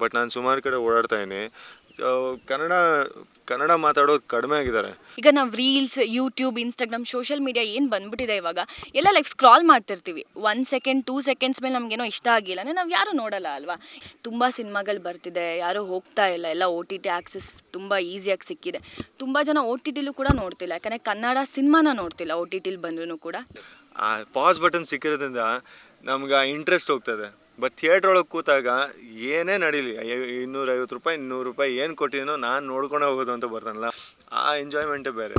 But ನಾನು ಸುಮಾರು ಕಡೆ ಓಡಾಡ್ತಾ ಇದ್ದೀನಿ. ಕನ್ನಡ ಕನ್ನಡ ಮಾತಾಡೋರು ಕಡಿಮೆ ಆಗಿದ್ದಾರೆ. ಈಗ ನಾವು reels, YouTube, Instagram, social media ಏನು ಬಂದ್ಬಿಟ್ಟಿದೆ ಇವಾಗ, ಎಲ್ಲ ಲೈಫ್ ಸ್ಕ್ರಾಲ್ ಮಾಡ್ತಿರ್ತೀವಿ. 1 ಸೆಕೆಂಡ್ 2 ಸೆಕೆಂಡ್ಸ್ ಮೇಲೆ ನಮಗೇನೋ ಇಷ್ಟ ಆಗಿಲ್ಲ ಅಂದರೆ ನಾವು ಯಾರೂ ನೋಡಲ್ಲ ಅಲ್ವಾ. ತುಂಬ ಸಿನಿಮಾಗಳು ಬರ್ತಿದೆ, ಯಾರೂ ಹೋಗ್ತಾ ಇಲ್ಲ, ಎಲ್ಲ OTT ಆಕ್ಸೆಸ್ ತುಂಬ ಈಸಿಯಾಗಿ ಸಿಕ್ಕಿದೆ. ತುಂಬ ಜನ OTTಲೂ ಕೂಡ ನೋಡ್ತಿಲ್ಲ, ಯಾಕಂದರೆ ಕನ್ನಡ ಸಿನಿಮಾನ ನೋಡ್ತಿಲ್ಲ OTTಲಿ ಬಂದ್ರೂ ಕೂಡ. ಆ ಪಾಸ್ ಬಟನ್ ಸಿಕ್ಕಿರೋದ್ರಿಂದ ನಮ್ಗೆ ಇಂಟ್ರೆಸ್ಟ್ ಹೋಗ್ತದೆ. ಬಟ್ ಥಿಯೇಟ್ರ್ ಒಳಗೆ ಕೂತಾಗ ಏನೇ ನಡೀಲಿ, 250 ರೂಪಾಯಿ 100 ರೂಪಾಯಿ ಏನು ಕೊಟ್ಟಿದ್ದೀನೋ ನಾನು ನೋಡ್ಕೊಂಡೇ ಹೋಗೋದು ಅಂತ ಬರ್ತಾನಲ್ಲ, ಆ ಎಂಜಾಯ್ಮೆಂಟೇ ಬೇರೆ.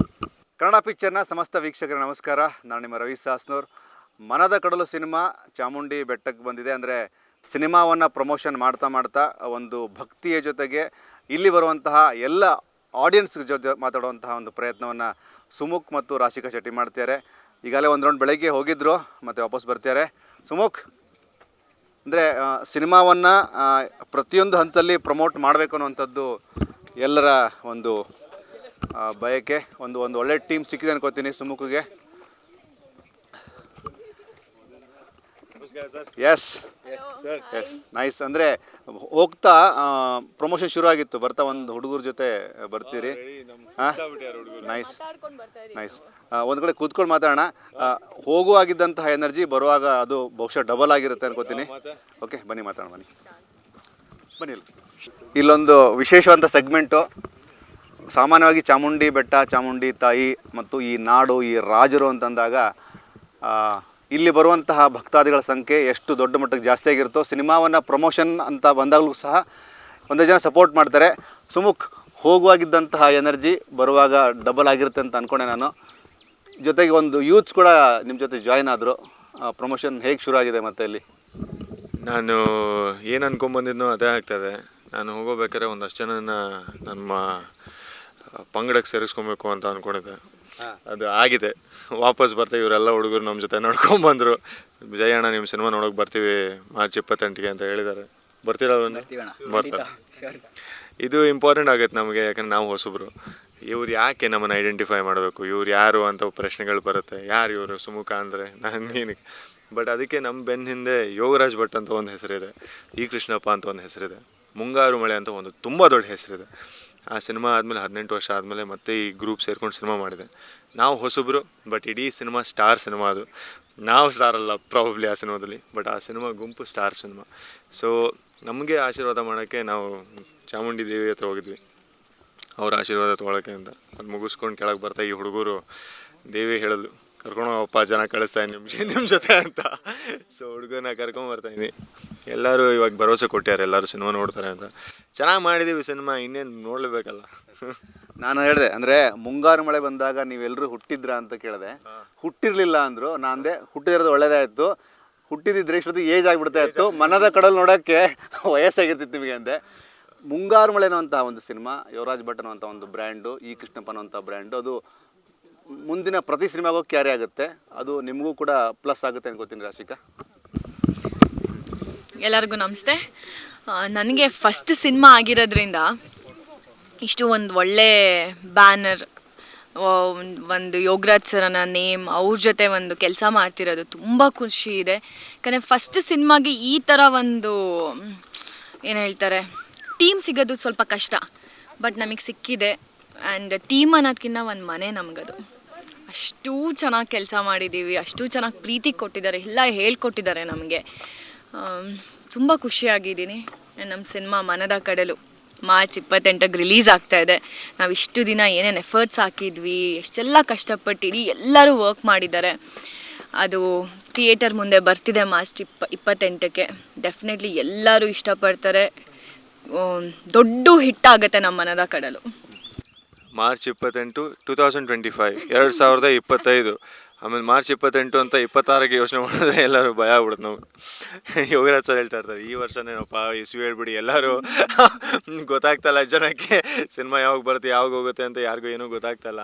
ಕನ್ನಡ ಪಿಕ್ಚರ್ನ ಸಮಸ್ತ ವೀಕ್ಷಕರ ನಮಸ್ಕಾರ. ನಾನು ನಿಮ್ಮ ರವಿ ಸಾಸ್ನೂರ್. ಮನದ ಕಡಲು ಸಿನಿಮಾ ಚಾಮುಂಡಿ ಬೆಟ್ಟಕ್ಕೆ ಬಂದಿದೆ. ಅಂದರೆ ಸಿನಿಮಾವನ್ನು ಪ್ರಮೋಷನ್ ಮಾಡ್ತಾ ಒಂದು ಭಕ್ತಿಯ ಜೊತೆಗೆ ಇಲ್ಲಿ ಬರುವಂತಹ ಎಲ್ಲ ಆಡಿಯನ್ಸ್ ಜೊತೆ ಮಾತಾಡುವಂತಹ ಒಂದು ಪ್ರಯತ್ನವನ್ನು ಸುಮುಖ್ ಮತ್ತು ರಾಶಿಕಾ ಶೆಟ್ಟಿ ಮಾಡ್ತಾರೆ. ಈಗಾಗಲೇ ಒಂದು ರೌಂಡ್ ಬೆಳಗ್ಗೆ ಹೋಗಿದ್ದರು, ಮತ್ತು ವಾಪಸ್ ಬರ್ತಾರೆ. ಸುಮುಖ್, ಅಂದರೆ ಸಿನಿಮಾವನ್ನು ಪ್ರತಿಯೊಂದು ಹಂತದಲ್ಲಿ ಪ್ರಮೋಟ್ ಮಾಡಬೇಕು ಅನ್ನುವಂಥದ್ದು ಎಲ್ಲರ ಒಂದು ಬಯಕೆ. ಒಂದು ಒಳ್ಳೆ ಟೀಮ್ ಸಿಕ್ಕಿದೆ ಅನ್ಕೋತೀನಿ ಸುಮುಖ್ಗೆ. S nice. ಅಂದರೆ ಹೋಗ್ತಾ ಪ್ರಮೋಷನ್ ಶುರು ಆಗಿತ್ತು, ಬರ್ತಾ ಒಂದು ಹುಡುಗರ ಜೊತೆ ಬರ್ತೀರಿ. ನೈಸ್. ಒಂದು ಕಡೆ ಕೂತ್ಕೊಂಡು ಮಾತಾಡೋಣ. ಹೋಗುವಾಗಿದ್ದಂತಹ ಎನರ್ಜಿ ಬರುವಾಗ ಅದು ಬಹುಶಃ ಡಬಲ್ ಆಗಿರುತ್ತೆ ಅನ್ಕೋತೀನಿ. ಓಕೆ, ಬನ್ನಿ ಮಾತಾಡೋಣ. ಬನ್ನಿ. ಇಲ್ಲೊಂದು ವಿಶೇಷವಾದ ಸೆಗ್ಮೆಂಟು. ಸಾಮಾನ್ಯವಾಗಿ ಚಾಮುಂಡಿ ಬೆಟ್ಟ, ಚಾಮುಂಡಿ ತಾಯಿ ಮತ್ತು ಈ ನಾಡು, ಈ ರಾಜರು ಅಂತಂದಾಗ ಇಲ್ಲಿ ಬರುವಂತಹ ಭಕ್ತಾದಿಗಳ ಸಂಖ್ಯೆ ಎಷ್ಟು ದೊಡ್ಡ ಮಟ್ಟಕ್ಕೆ ಜಾಸ್ತಿ ಆಗಿರುತ್ತೋ, ಸಿನಿಮಾವನ್ನು ಪ್ರಮೋಷನ್ ಅಂತ ಬಂದಾಗಲೂ ಸಹ ಒಂದೇ ಜನ ಸಪೋರ್ಟ್ ಮಾಡ್ತಾರೆ. ಸುಮುಖ್, ಹೋಗುವಾಗಿದ್ದಂತಹ ಎನರ್ಜಿ ಬರುವಾಗ ಡಬಲ್ ಆಗಿರುತ್ತೆ ಅಂತ ಅಂದ್ಕೊಂಡೆ ನಾನು. ಜೊತೆಗೆ ಒಂದು ಯೂತ್ಸ್ ಕೂಡ ನಿಮ್ಮ ಜೊತೆ ಜಾಯ್ನ್ ಆದರು. ಪ್ರಮೋಷನ್ ಹೇಗೆ ಶುರು ಆಗಿದೆ ಮತ್ತೆ ಇಲ್ಲಿ? ನಾನು ಏನು ಅನ್ಕೊಂಬಂದಿದ್ನೋ ಅದೇ ಆಗ್ತದೆ. ನಾನು ಹೋಗೋಬೇಕಾದ್ರೆ ಒಂದಷ್ಟು ಜನನ ನಮ್ಮ ಪಂಗಡಕ್ಕೆ ಸೇರಿಸ್ಕೊಬೇಕು ಅಂತ ಅಂದ್ಕೊಂಡಿದ್ದೆ. ಅದು ಆಗಿದೆ. ವಾಪಸ್ ಬರ್ತೀವಿ, ಇವರೆಲ್ಲ ಹುಡುಗರು ನಮ್ಮ ಜೊತೆ ನಡ್ಕೊಂಬಂದರು. ಜಯಣ್ಣ, ನಿಮ್ಮ ಸಿನಿಮಾ ನೋಡೋಕೆ ಬರ್ತೀವಿ ಮಾರ್ಚ್ 28ಗೆ ಅಂತ ಹೇಳಿದ್ದಾರೆ. ಬರ್ತೀರಾ? ಬರ್ತಾರೆ. ಇದು ಇಂಪಾರ್ಟೆಂಟ್ ಆಗುತ್ತೆ ನಮಗೆ, ಯಾಕಂದ್ರೆ ನಾವು ಹೊಸಬ್ರು. ಇವ್ರು ಯಾಕೆ ನಮ್ಮನ್ನು ಐಡೆಂಟಿಫೈ ಮಾಡಬೇಕು, ಇವ್ರು ಯಾರು ಅಂತ ಪ್ರಶ್ನೆಗಳು ಬರುತ್ತೆ. ಯಾರು ಇವರು ಸುಮುಖ ಅಂದರೆ ನೀನು? ಬಟ್ ಅದಕ್ಕೆ ನಮ್ಮ ಬೆನ್ನ ಹಿಂದೆ ಯೋಗರಾಜ್ ಭಟ್ ಅಂತ ಒಂದು ಹೆಸರಿದೆ, ಈ ಕೃಷ್ಣಪ್ಪ ಅಂತ ಒಂದು ಹೆಸರಿದೆ, ಮುಂಗಾರು ಮಳೆ ಅಂತ ಒಂದು ತುಂಬ ದೊಡ್ಡ ಹೆಸರಿದೆ. ಆ ಸಿನಿಮಾ ಆದಮೇಲೆ 18 ವರ್ಷ ಆದಮೇಲೆ ಮತ್ತೆ ಈ ಗ್ರೂಪ್ ಸೇರ್ಕೊಂಡು ಸಿನಿಮಾ ಮಾಡಿದೆ. ನಾವು ಹೊಸಬ್ರು, ಬಟ್ ಇಡೀ ಸಿನಿಮಾ ಸ್ಟಾರ್ ಸಿನಿಮಾ. ಅದು ನಾವು ಸ್ಟಾರ್ ಅಲ್ಲ ಪ್ರಾಬಬ್ಲಿ ಆ ಸಿನಿಮಾದಲ್ಲಿ, ಬಟ್ ಆ ಸಿನಿಮಾ ಗುಂಪು ಸ್ಟಾರ್ ಸಿನಿಮಾ. ಸೊ ನಮಗೆ ಆಶೀರ್ವಾದ ಮಾಡೋಕ್ಕೆ ನಾವು ಚಾಮುಂಡಿ ದೇವಿ ಹತ್ರ ಹೋಗಿದ್ವಿ, ಅವ್ರ ಆಶೀರ್ವಾದ ತೊಗೊಳಕ್ಕೆ ಅಂತ. ಅದು ಮುಗಿಸ್ಕೊಂಡು ಕೆಳಗೆ ಬರ್ತಾ ಈ ಹುಡುಗರು ದೇವಿ ಹೇಳಿದ್ಲು, ಕರ್ಕೊಂಡೋಗಪ್ಪ, ಜನ ಕಳಿಸ್ತಾಯಿನಿ ನಿಮ್ಮ ಜೊತೆ ಅಂತ. ಸೊ ಹುಡುಗನ ಕರ್ಕೊಂಬರ್ತಾಯಿದ್ದೀನಿ. ಎಲ್ಲರೂ ಇವಾಗ ಭರವಸೆ ಕೊಟ್ಟಾರೆ, ಎಲ್ಲರೂ ಸಿನಿಮಾ ನೋಡ್ತಾರೆ ಅಂತ. ಚೆನ್ನಾಗಿ ಮಾಡಿದ್ದೀವಿ ಸಿನಿಮಾ, ಇನ್ನೇನು ನೋಡಲೇಬೇಕಲ್ಲ. ನಾನು ಹೇಳಿದೆ, ಅಂದರೆ ಮುಂಗಾರು ಮಳೆ ಬಂದಾಗ ನೀವೆಲ್ಲರೂ ಹುಟ್ಟಿದ್ರ ಅಂತ ಕೇಳಿದೆ. ಹುಟ್ಟಿರಲಿಲ್ಲ ಅಂದರು. ನಾನು ಅಂದೆ ಹುಟ್ಟಿದಿರೋದು ಒಳ್ಳೇದೇ ಆಯಿತು, ಹುಟ್ಟಿದಿದ್ರೆ ಇಷ್ಟೊತ್ತಿಗೆ ಏಜ್ ಆಗಿಬಿಡ್ತಾ ಇತ್ತು, ಮನದ ಕಡಲು ನೋಡೋಕ್ಕೆ ವಯಸ್ಸಾಗಿರ್ತಿತ್ತು ನಿಮಗೆ ಅಂದೆ. ಮುಂಗಾರು ಮಳೆ ಅನ್ನುವಂಥ ಒಂದು ಸಿನಿಮಾ, ಯೋಗರಾಜ್ ಭಟ್ ಅನ್ನುವಂಥ ಒಂದು ಬ್ರ್ಯಾಂಡು, ಈ ಕೃಷ್ಣಪ್ಪ ಅನ್ನುವಂಥ ಬ್ರ್ಯಾಂಡು, ಅದು ಮುಂದಿನ ಪ್ರತಿ ಸಿನಿಮಾಗೂ ಕ್ಯಾರಿ ಆಗುತ್ತೆ. ಅದು ನಿಮಗೂ ಕೂಡ ಪ್ಲಸ್ ಆಗುತ್ತೆ ಅನ್ಕೋತೀನಿ. ರಾಶಿಕಾ? ಎಲ್ಲರಿಗೂ ನಮಸ್ತೆ. ನನಗೆ ಫಸ್ಟ್ ಸಿನಿಮಾ ಆಗಿರೋದ್ರಿಂದ ಇಷ್ಟು ಒಂದು ಒಳ್ಳೆ ಬ್ಯಾನರ್, ಒಂದು ಯೋಗರಾಜ್ ಸರನ ನೇಮ್, ಅವ್ರ ಜೊತೆ ಒಂದು ಕೆಲಸ ಮಾಡ್ತಿರೋದು ತುಂಬ ಖುಷಿ ಇದೆ. ಯಾಕಂದರೆ ಫಸ್ಟ್ ಸಿನಿಮಾಗೆ ಈ ಥರ ಒಂದು ಏನು ಹೇಳ್ತಾರೆ ಟೀಮ್ ಸಿಗೋದು ಸ್ವಲ್ಪ ಕಷ್ಟ, ಬಟ್ ನಮಗೆ ಸಿಕ್ಕಿದೆ. ಆ್ಯಂಡ್ ಟೀಮ್ ಅನ್ನೋದಕ್ಕಿಂತ ಒಂದು ಮನೆ ನಮಗದು. ಅಷ್ಟೂ ಚೆನ್ನಾಗಿ ಕೆಲಸ ಮಾಡಿದ್ದೀವಿ, ಅಷ್ಟೂ ಚೆನ್ನಾಗಿ ಪ್ರೀತಿ ಕೊಟ್ಟಿದ್ದಾರೆ, ಎಲ್ಲ ಹೇಳ್ಕೊಟ್ಟಿದ್ದಾರೆ ನಮಗೆ. ತುಂಬ ಖುಷಿಯಾಗಿದ್ದೀನಿ. ನಮ್ಮ ಸಿನಿಮಾ ಮನದ ಕಡಲು ಮಾರ್ಚ್ 28ಗೆ ರಿಲೀಸ್ ಆಗ್ತಾಯಿದೆ. ನಾವು ಇಷ್ಟು ದಿನ ಏನೇನು ಎಫರ್ಟ್ಸ್ ಹಾಕಿದ್ವಿ, ಎಷ್ಟೆಲ್ಲ ಕಷ್ಟಪಟ್ಟು ಎಲ್ಲರೂ ವರ್ಕ್ ಮಾಡಿದ್ದಾರೆ. ಅದು ಥಿಯೇಟರ್ ಮುಂದೆ ಬರ್ತಿದೆ ಮಾರ್ಚ್ 28ಕ್ಕೆ. ಡೆಫಿನೆಟ್ಲಿ ಎಲ್ಲರೂ ಇಷ್ಟಪಡ್ತಾರೆ. ದೊಡ್ಡ ಹಿಟ್ ಆಗುತ್ತೆ ನಮ್ಮ ಮನದ ಕಡಲು. ಮಾರ್ಚ್ 28, 2025, 2025. ಆಮೇಲೆ ಮಾರ್ಚ್ 28 ಅಂತ 26ಗೆ ಯೋಚನೆ ಮಾಡಿದ್ರೆ ಎಲ್ಲರೂ ಭಯ ಆಗ್ಬಿಡುತ್ತೆ. ನಾವು ಯೋಗರಾಜ್ ಸರ್ ಹೇಳ್ತಾ ಇರ್ತಾರೆ, ಈ ವರ್ಷನೇನಪ್ಪ ಇಸ್ವಿ ಹೇಳ್ಬಿಡಿ, ಎಲ್ಲರೂ ಗೊತ್ತಾಗ್ತಲ್ಲ ಜನಕ್ಕೆ ಸಿನಿಮಾ ಯಾವಾಗ ಬರುತ್ತೆ ಯಾವಾಗ ಹೋಗುತ್ತೆ ಅಂತ, ಯಾರಿಗೂ ಏನೂ ಗೊತ್ತಾಗ್ತಲ್ಲ.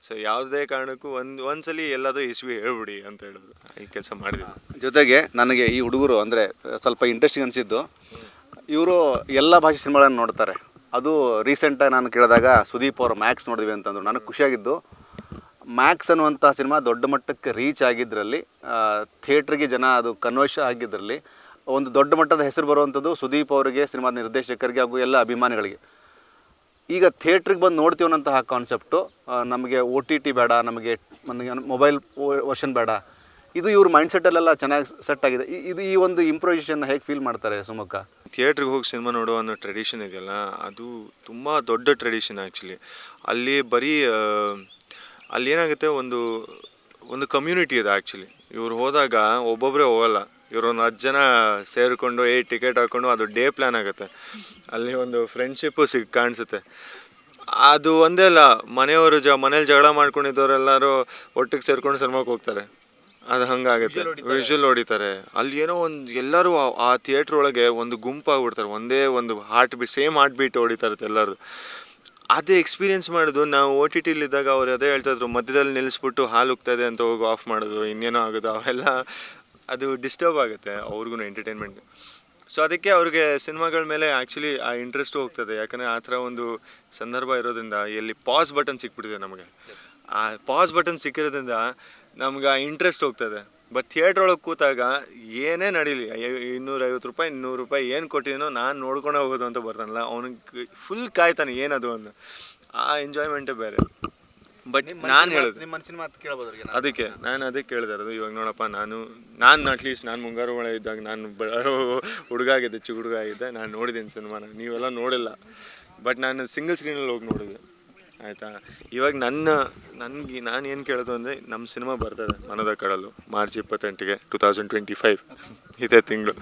ಸೊ ಯಾವುದೇ ಕಾರಣಕ್ಕೂ ಒಂದ್ಸಲಿ ಎಲ್ಲಾದರೂ ಇಸ್ವಿ ಹೇಳ್ಬಿಡಿ ಅಂತ ಹೇಳಿದ್ರು. ಈ ಕೆಲಸ ಮಾಡಿದ್ವಿ. ಜೊತೆಗೆ ನನಗೆ ಈ ಹುಡುಗರು ಅಂದರೆ ಸ್ವಲ್ಪ ಇಂಟ್ರೆಸ್ಟಿಂಗ್ ಅನಿಸಿದ್ದು, ಇವರು ಎಲ್ಲ ಭಾಷೆ ಸಿನಿಮಾಗಳನ್ನು ನೋಡ್ತಾರೆ. ಅದು ರೀಸೆಂಟಾಗಿ ನಾನು ಕೇಳಿದಾಗ ಸುದೀಪ್ ಅವರು ಮ್ಯಾಕ್ಸ್ ನೋಡಿದ್ವಿ ಅಂತಂದರು. ನನಗೆ ಖುಷಿಯಾಗಿದ್ದು, ಮ್ಯಾಕ್ಸ್ ಅನ್ನುವಂಥ ಸಿನಿಮಾ ದೊಡ್ಡ ಮಟ್ಟಕ್ಕೆ ರೀಚ್ ಆಗಿದ್ದರಲ್ಲಿ, ಥಿಯೇಟ್ರಿಗೆ ಜನ ಅದು ಕನ್ವರ್ಷನ್ ಆಗಿದ್ದರಲ್ಲಿ ಒಂದು ದೊಡ್ಡ ಮಟ್ಟದ ಹೆಸರು ಬರುವಂಥದ್ದು ಸುದೀಪ್ ಅವರಿಗೆ, ಸಿನಿಮಾದ ನಿರ್ದೇಶಕರಿಗೆ ಹಾಗೂ ಎಲ್ಲ ಅಭಿಮಾನಿಗಳಿಗೆ. ಈಗ ಥಿಯೇಟ್ರಿಗೆ ಬಂದು ನೋಡ್ತೀವಿ ಅನ್ನೋಂತಹ ಕಾನ್ಸೆಪ್ಟು ನಮಗೆ OTT ಬೇಡ, ನಮಗೆ ಮೊಬೈಲ್ ವರ್ಷನ್ ಬೇಡ, ಇದು ಇವ್ರ ಮೈಂಡ್ಸೆಟ್ಟಲ್ಲೆಲ್ಲ ಚೆನ್ನಾಗಿ ಸೆಟ್ ಆಗಿದೆ. ಈ ಒಂದು ಇಂಪ್ರೊವೈಸೇಷನ್ ಹೇಗೆ ಫೀಲ್ ಮಾಡ್ತಾರೆ ಸುಮುಖ? ಥಿಯೇಟ್ರಿಗೆ ಹೋಗಿ ಸಿನಿಮಾ ನೋಡೋ ಅನ್ನೋ ಟ್ರೆಡಿಷನ್ ಇದೆಯಲ್ಲ, ಅದು ತುಂಬ ದೊಡ್ಡ ಟ್ರೆಡಿಷನ್ ಆ್ಯಕ್ಚುಲಿ. ಅಲ್ಲಿ ಬರೀ ಅಲ್ಲಿ ಏನಾಗುತ್ತೆ, ಒಂದು ಕಮ್ಯುನಿಟಿ ಇದೆ ಆ್ಯಕ್ಚುಲಿ. ಇವ್ರು ಹೋದಾಗ ಒಬ್ಬೊಬ್ಬರೇ ಹೋಗಲ್ಲ, ಇವರು ಒಂದು 10 ಜನ ಸೇರಿಕೊಂಡು ಟಿಕೆಟ್ ಹಾಕ್ಕೊಂಡು ಅದು ಡೇ ಪ್ಲ್ಯಾನ್ ಆಗುತ್ತೆ. ಅಲ್ಲಿ ಒಂದು ಫ್ರೆಂಡ್ಶಿಪ್ಪು ಕಾಣಿಸುತ್ತೆ. ಅದು ಒಂದೇ ಅಲ್ಲ, ಮನೆಯವರು ಮನೇಲಿ ಜಗಳ ಮಾಡ್ಕೊಂಡಿದ್ದವರೆಲ್ಲರೂ ಒಟ್ಟಿಗೆ ಸೇರ್ಕೊಂಡು ಸಿನಿಮಾಕ್ಕೆ ಹೋಗ್ತಾರೆ. ಅದು ಹಂಗಾಗುತ್ತೆ, ವಿಷುವಲ್ ಹೊಡಿತಾರೆ. ಅಲ್ಲಿ ಏನೋ ಒಂದು ಎಲ್ಲರೂ ಆ ಥಿಯೇಟ್ರ್ ಒಳಗೆ ಒಂದು ಗುಂಪಾಗ್ಬಿಡ್ತಾರೆ, ಒಂದೇ ಒಂದು ಸೇಮ್ ಹಾರ್ಟ್ ಬೀಟ್ ಹೊಡಿತಾರೆ ಎಲ್ಲರದು. ಅದೇ ಎಕ್ಸ್ಪೀರಿಯೆನ್ಸ್ ಮಾಡೋದು ನಾವು OTTಲಿದ್ದಾಗ ಅವ್ರು ಅದೇ ಹೇಳ್ತಾಯಿದ್ರು, ಮಧ್ಯದಲ್ಲಿ ನಿಲ್ಲಿಸ್ಬಿಟ್ಟು ಹಾಲು ಹೋಗ್ತಾಯಿದೆ ಅಂತ ಹೋಗಿ ಆಫ್ ಮಾಡೋದು, ಇನ್ನೇನೋ ಆಗೋದು, ಅವೆಲ್ಲ ಅದು ಡಿಸ್ಟರ್ಬ್ ಆಗುತ್ತೆ ಅವ್ರಿಗೂ ಎಂಟರ್ಟೈನ್ಮೆಂಟ್. ಸೊ ಅದಕ್ಕೆ ಅವ್ರಿಗೆ ಸಿನಿಮಾಗಳ ಮೇಲೆ ಆ್ಯಕ್ಚುಲಿ ಆ ಇಂಟ್ರೆಸ್ಟು ಹೋಗ್ತದೆ. ಯಾಕಂದರೆ ಆ ಥರ ಒಂದು ಸಂದರ್ಭ ಇರೋದ್ರಿಂದ ಎಲ್ಲಿ ಪಾಸ್ ಬಟನ್ ಸಿಕ್ಬಿಟ್ಟಿದೆ ನಮಗೆ. ಆ ಪಾಸ್ ಬಟನ್ ಸಿಕ್ಕಿರೋದ್ರಿಂದ ನಮ್ಗೆ ಆ ಇಂಟ್ರೆಸ್ಟ್ ಹೋಗ್ತದೆ. ಬಟ್ ಥಿಯೇಟ್ರ್ ಒಳಗೆ ಕೂತಾಗ ಏನೇ ನಡೀಲಿ, 250 ರೂಪಾಯಿ 100 ರೂಪಾಯಿ ಏನು ಕೊಟ್ಟಿದ್ದೀನೋ ನಾನು ನೋಡ್ಕೊಂಡು ಹೋಗೋದು ಅಂತ ಬರ್ತಾನಲ್ಲ, ಅವನಿಗೆ ಫುಲ್ ಕಾಯ್ತಾನೆ ಏನದು ಅಂತ. ಆ ಎಂಜಾಯ್ಮೆಂಟೇ ಬೇರೆ. ಬಟ್ ನಾನು ಹೇಳೋದು ನಿಮ್ಮ ಮನಸ್ಸಿನ ಮಾತು ಕೇಳ್ಬೋದು. ಅದಕ್ಕೆ ನಾನು ಕೇಳ್ತಾ ಇರೋದು, ಇವಾಗ ನೋಡಪ್ಪ, ನಾನು ಅಟ್ಲೀಸ್ಟ್ ನಾನು ಮುಂಗಾರು ಮಳೆ ಇದ್ದಾಗ ನಾನು ಹುಡುಗ ಆಗಿದ್ದೆ, ಚಿಕ್ಕ ಹುಡುಗ ಆಗಿದ್ದೆ, ನಾನು ನೋಡಿದ್ದೀನಿ ಸಿನಿಮಾನ, ನೀವೆಲ್ಲ ನೋಡಿಲ್ಲ. ಬಟ್ ನಾನು ಸಿಂಗಲ್ ಸ್ಕ್ರೀನಲ್ಲಿ ಹೋಗಿ ನೋಡಿದೆ, ಆಯಿತಾ. ಇವಾಗ ನಾನು ಏನು ಕೇಳೋದು ಅಂದರೆ, ನಮ್ಮ ಸಿನಿಮಾ ಬರ್ತದೆ ಮನದ ಕಡಲು ಮಾರ್ಚ್ 28ಗೆ 2025 ಇದೇ ತಿಂಗಳು.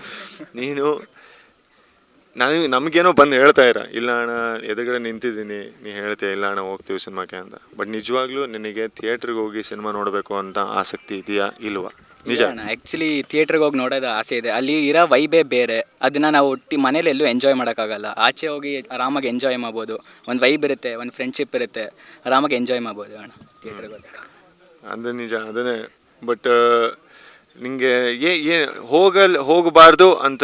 ನಮಗೇನೋ ಬಂದು ಹೇಳ್ತಾ ಇಲ್ಲ ಅಣ್ಣ, ಎದುರುಗಡೆ ನಿಂತಿದ್ದೀನಿ, ನೀ ಹೇಳ್ತೀಯ ಇಲ್ಲ ಅಣ್ಣ ಹೋಗ್ತೀವಿ ಸಿನಿಮಾಕ್ಕೆ ಅಂತ. ಬಟ್ ನಿಜವಾಗ್ಲೂ ನಿನಗೆ ಥಿಯೇಟ್ರಿಗೆ ಹೋಗಿ ಸಿನಿಮಾ ನೋಡಬೇಕು ಅಂತ ಆಸಕ್ತಿ ಇದೆಯಾ ಇಲ್ವಾ? ನಿಜ ಆ್ಯಕ್ಚುಲಿ ಥಿಯೇಟ್ರಿಗೆ ಹೋಗಿ ನೋಡೋದು ಆಸೆ ಇದೆ. ಅಲ್ಲಿ ಇರೋ ವೈಬೇ ಬೇರೆ. ಅದನ್ನು ನಾವು ಮನೇಲಿ ಎಲ್ಲೂ ಎಂಜಾಯ್ ಮಾಡೋಕ್ಕಾಗಲ್ಲ. ಆಚೆ ಹೋಗಿ ಆರಾಮಾಗಿ ಎಂಜಾಯ್ ಮಾಡ್ಬೋದು. ಒಂದು ವೈಬ್ ಇರುತ್ತೆ, ಒಂದು ಫ್ರೆಂಡ್ಶಿಪ್ ಇರುತ್ತೆ, ಆರಾಮಾಗಿ ಎಂಜಾಯ್ ಮಾಡ್ಬೋದು ಅಣ್ಣ ಥಿಯೇಟ್ರಿಗೆ ಹೋಗಿ. ಅದು ನಿಜ, ಅದನ್ನೇ. ಬಟ್ ನಿಂಗೆ ಹೋಗಬಾರ್ದು ಅಂತ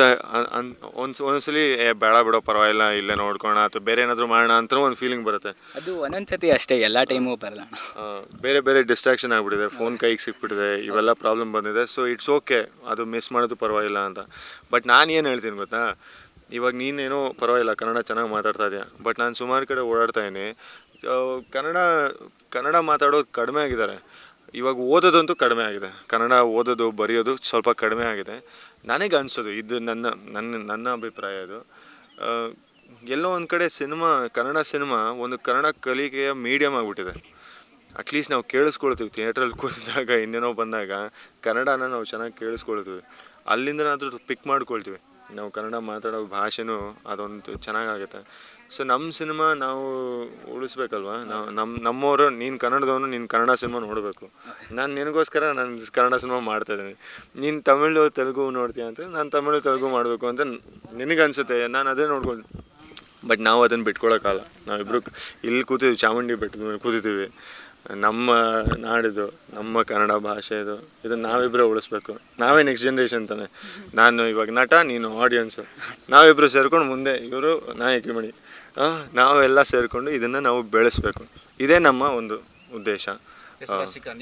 ಒಂದ್ಸಲಿ ಬೇಡ ಬಿಡೋ ಪರವಾಗಿಲ್ಲ, ಇಲ್ಲೇ ನೋಡ್ಕೋಣ ಅಥವಾ ಬೇರೆ ಏನಾದರೂ ಮಾಡೋಣ ಅಂತ ಒಂದು ಫೀಲಿಂಗ್ ಬರುತ್ತೆ. ಅದು ಒಂದೊಂದ್ಸತಿ ಅಷ್ಟೇ, ಎಲ್ಲ ಟೈಮು ಬರಲ್ಲ. ಬೇರೆ ಡಿಸ್ಟ್ರಾಕ್ಷನ್ ಆಗಿಬಿಟ್ಟಿದೆ, ಫೋನ್ ಕೈಗೆ ಸಿಕ್ಬಿಟ್ಟಿದೆ, ಇವೆಲ್ಲ ಪ್ರಾಬ್ಲಮ್ ಬಂದಿದೆ. ಸೊ ಇಟ್ಸ್ ಓಕೆ, ಅದು ಮಿಸ್ ಮಾಡೋದು ಪರವಾಗಿಲ್ಲ ಅಂತ. ಬಟ್ ನಾನು ಏನು ಹೇಳ್ತೀನಿ ಗೊತ್ತಾ, ಇವಾಗ ನೀನೇನೋ ಪರವಾಗಿಲ್ಲ, ಕನ್ನಡ ಚೆನ್ನಾಗಿ ಮಾತಾಡ್ತಾ ಇದೆಯಾ. ಬಟ್ ನಾನು ಸುಮಾರು ಕಡೆ ಓಡಾಡ್ತಾ ಇದ್ದೀನಿ, ಕನ್ನಡ ಮಾತಾಡೋದು ಕಡಿಮೆ ಆಗಿದ್ದಾರೆ. ಇವಾಗ ಓದೋದಂತೂ ಕಡಿಮೆ ಆಗಿದೆ, ಕನ್ನಡ ಓದೋದು ಬರೆಯೋದು ಸ್ವಲ್ಪ ಕಡಿಮೆ ಆಗಿದೆ ನನಗೆ ಅನಿಸೋದು. ಇದು ನನ್ನ ಅಭಿಪ್ರಾಯ. ಇದು ಎಲ್ಲೋ ಒಂದು ಕಡೆ ಕನ್ನಡ ಸಿನಿಮಾ ಒಂದು ಕನ್ನಡ ಕಲಿಕೆಯ ಮೀಡಿಯಮ್ ಆಗಿಬಿಟ್ಟಿದೆ. ಅಟ್ಲೀಸ್ಟ್ ನಾವು ಕೇಳಿಸ್ಕೊಳ್ತೀವಿ, ಥಿಯೇಟ್ರಲ್ಲಿ ಕೂತಿದ್ದಾಗ ಇನ್ನೇನೋ ಬಂದಾಗ ಕನ್ನಡನ ನಾವು ಚೆನ್ನಾಗಿ ಕೇಳಿಸ್ಕೊಳ್ತೀವಿ, ಅಲ್ಲಿಂದನಾದರೂ ಪಿಕ್ ಮಾಡ್ಕೊಳ್ತೀವಿ. ನಾವು ಕನ್ನಡ ಮಾತಾಡೋ ಭಾಷೆನೂ ಅದೊಂದು ಚೆನ್ನಾಗಾಗುತ್ತೆ. ಸೊ ನಮ್ಮ ಸಿನಿಮಾ ನಾವು ಉಳಿಸ್ಬೇಕಲ್ವ, ನಮ್ಮವರು. ನೀನು ಕನ್ನಡದವನು, ನೀನು ಕನ್ನಡ ಸಿನಿಮಾ ನೋಡಬೇಕು. ನಾನು ನಿನಗೋಸ್ಕರ ನಾನು ಕನ್ನಡ ಸಿನಿಮಾ ಮಾಡ್ತಾಯಿದ್ದೀನಿ. ನೀನು ತಮಿಳು ತೆಲುಗು ನೋಡ್ತೀಯ ಅಂತ, ನಾನು ತಮಿಳು ತೆಲುಗು ಮಾಡಬೇಕು ಅಂತ ನಿನಗನ್ಸುತ್ತೆ, ನಾನು ಅದೇ ನೋಡ್ಕೊಂಡು. ಬಟ್ ನಾವು ಅದನ್ನು ಬಿಟ್ಕೊಳಕ್ಕಾಗಲ್ಲ. ನಾವಿಬ್ಬರು ಇಲ್ಲಿ ಕೂತಿದ್ದೀವಿ, ಚಾಮುಂಡಿ ಬೆಟ್ಟದ ಮೇಲೆ ಕೂತಿದ್ದೀವಿ. ನಮ್ಮ ನಾಡಿದು, ನಮ್ಮ ಕನ್ನಡ ಭಾಷೆ ಇದನ್ನು ನಾವಿಬ್ಬರೇ ಉಳಿಸ್ಬೇಕು. ನಾವೇ ನೆಕ್ಸ್ಟ್ ಜನ್ರೇಷನ್ ತಾನೆ. ನಾನು ಇವಾಗ ನಟ, ನೀನು ಆಡಿಯನ್ಸು, ನಾವಿಬ್ಬರು ಸೇರ್ಕೊಂಡು ಮುಂದೆ ಇವರು ನಾಯಕಿ ಮಣಿ, ನಾವೆಲ್ಲ ಸೇರಿಕೊಂಡು ಇದನ್ನು ನಾವು ಬೆಳೆಸಬೇಕು. ಇದೇ ನಮ್ಮ ಒಂದು ಉದ್ದೇಶ.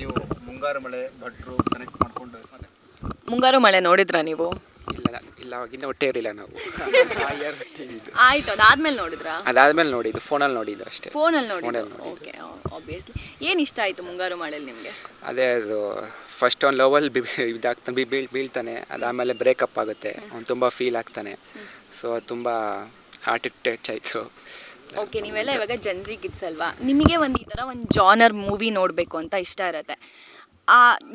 ನೀವು ಮುಂಗಾರು ಮಳೆ ಭಟ್ರು ಕನೆಕ್ಟ್ ಮಾಡಿಕೊಂಡು ಮುಂಗಾರು ಮಳೆ ನೋಡಿದ್ರಾ ನೀವು? ಇಲ್ಲ ಅವಾಗಿಂದ ಹೊಟ್ಟೆ ಇರಲಿಲ್ಲ ನಾವು. ಆಯ್ತು, ಅದಾದ್ಮೇಲೆ ನೋಡಿದ್ದು, ಫೋನಲ್ಲಿ ನೋಡಿದ್ದು ಅಷ್ಟೇ. ಫೋನಲ್ಲಿ ನೋಡಿದ್ದು. Okay, obviously. ಏನು ಇಷ್ಟ ಆಯಿತು ಮುಂಗಾರು ಮಳೆಯಲ್ಲಿ ನಿಮಗೆ? ಅದೇ ಅದು ಫಸ್ಟ್ ಒಂದು ಲವಲ್ಲಿ ಬೀಳ್ತಾನೆ, ಅದಾದಮೇಲೆ ಬ್ರೇಕಪ್ ಆಗುತ್ತೆ, ಅವ್ನು ತುಂಬ ಫೀಲ್ ಆಗ್ತಾನೆ. ಸೊ ತುಂಬ ಹಾರ್ಟ್ ಟಚ್ ಆಯಿತು. ಓಕೆ, ನೀವೆಲ್ಲ ಇವಾಗ ಜನ್ರಿ ಕಿಡ್ಸ್ ಅಲ್ವಾ, ನಿಮಗೆ ಈ ಥರ ಒಂದು ಜಾನರ್ ಮೂವಿ ನೋಡಬೇಕು ಅಂತ ಇಷ್ಟ ಇರುತ್ತೆ.